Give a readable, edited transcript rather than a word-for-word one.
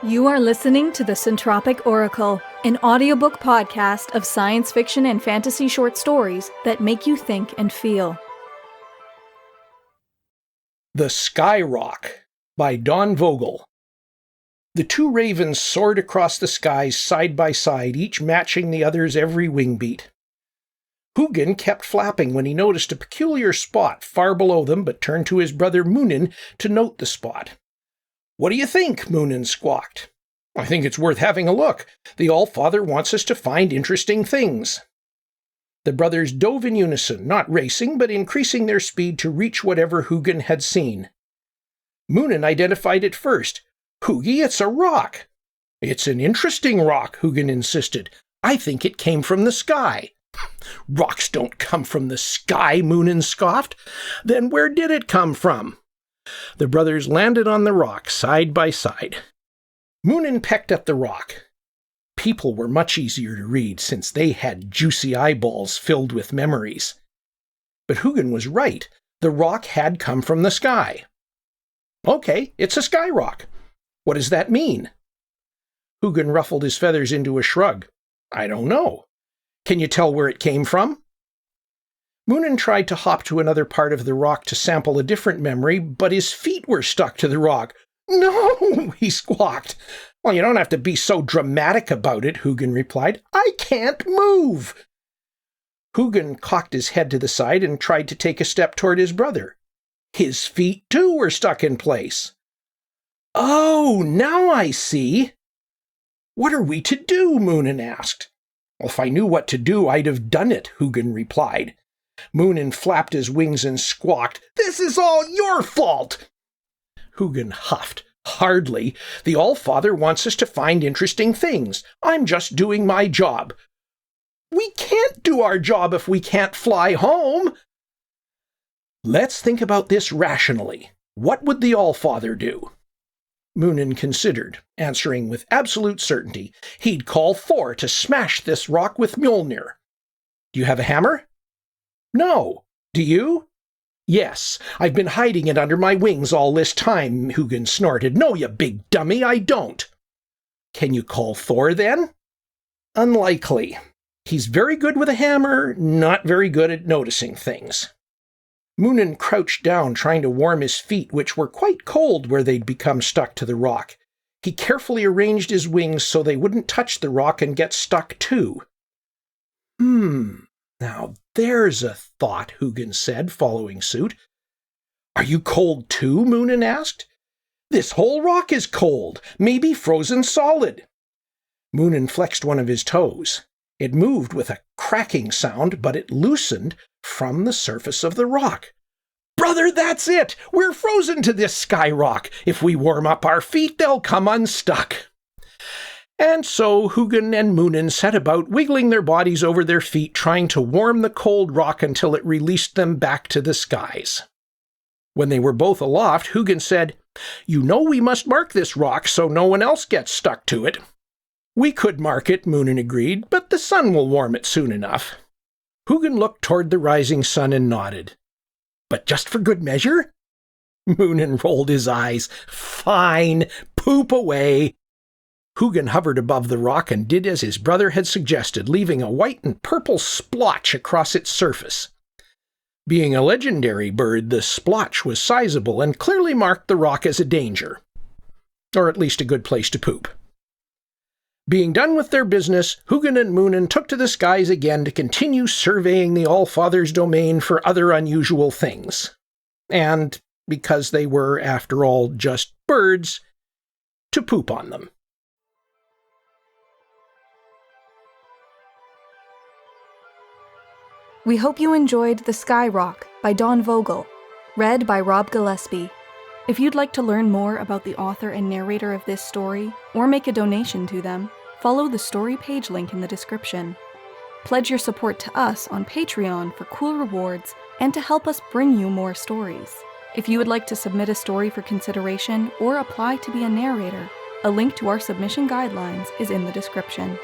You are listening to the Centropic Oracle, an audiobook podcast of science fiction and fantasy short stories that make you think and feel. The Sky Rock by Dawn Vogel. The two ravens soared across the skies side by side, each matching the other's every wing beat. Hugin kept flapping when he noticed a peculiar spot far below them, but turned to his brother Moonin to note the spot. "What do you think?" Moonin squawked. "I think it's worth having a look. The All-Father wants us to find interesting things." The brothers dove in unison, not racing, but increasing their speed to reach whatever Hugin had seen. Moonin identified it first. "Hugi, it's a rock." "It's an interesting rock," Hugin insisted. "I think it came from the sky." "Rocks don't come from the sky," Moonin scoffed. "Then where did it come from?" The brothers landed on the rock, side by side. Moonin pecked at the rock. People were much easier to read, since they had juicy eyeballs filled with memories. But Hugin was right. The rock had come from the sky. "Okay, it's a sky rock. What does that mean?" Hugin ruffled his feathers into a shrug. "I don't know. Can you tell where it came from?" Moonin tried to hop to another part of the rock to sample a different memory, but his feet were stuck to the rock. "No!" he squawked. "Well, you don't have to be so dramatic about it," Hugin replied. "I can't move." Hugin cocked his head to the side and tried to take a step toward his brother. His feet, too, were stuck in place. "Oh, now I see." "What are we to do?" Moonin asked. "Well, if I knew what to do, I'd have done it," Hugin replied. Moonin flapped his wings and squawked, "This is all your fault!" Hugin huffed. "Hardly. The All-Father wants us to find interesting things. I'm just doing my job." "We can't do our job if we can't fly home." "Let's think about this rationally. What would the All-Father do?" Moonin considered, answering with absolute certainty. "He'd call Thor to smash this rock with Mjolnir." "Do you have a hammer?" "No. Do you?" "Yes. I've been hiding it under my wings all this time," Hugin snorted. "No, you big dummy, I don't." "Can you call Thor, then?" "Unlikely. He's very good with a hammer, not very good at noticing things." Moonin crouched down, trying to warm his feet, which were quite cold where they'd become stuck to the rock. He carefully arranged his wings so they wouldn't touch the rock and get stuck too. Now there's a thought," Hugin said, following suit. "Are you cold too?" Moonin asked. "This whole rock is cold, maybe frozen solid." Moonin flexed one of his toes. It moved with a cracking sound, but it loosened from the surface of the rock. "Brother, that's it! We're frozen to this sky rock. If we warm up our feet, they'll come unstuck." And so Hugin and Moonin set about wiggling their bodies over their feet, trying to warm the cold rock until it released them back to the skies. When they were both aloft, Hugin said, "You know we must mark this rock so no one else gets stuck to it." "We could mark it," Moonin agreed, "but the sun will warm it soon enough." Hugin looked toward the rising sun and nodded. "But just for good measure?" Moonin rolled his eyes. "Fine, poop away." Hugin hovered above the rock and did as his brother had suggested, leaving a white and purple splotch across its surface. Being a legendary bird, the splotch was sizable and clearly marked the rock as a danger, or at least a good place to poop. Being done with their business, Hugin and Moonin took to the skies again to continue surveying the All-Father's domain for other unusual things. And, because they were, after all, just birds, to poop on them. We hope you enjoyed The Sky Rock by Dawn Vogel, read by Rob Gillespie. If you'd like to learn more about the author and narrator of this story, or make a donation to them, follow the story page link in the description. Pledge your support to us on Patreon for cool rewards and to help us bring you more stories. If you would like to submit a story for consideration or apply to be a narrator, a link to our submission guidelines is in the description.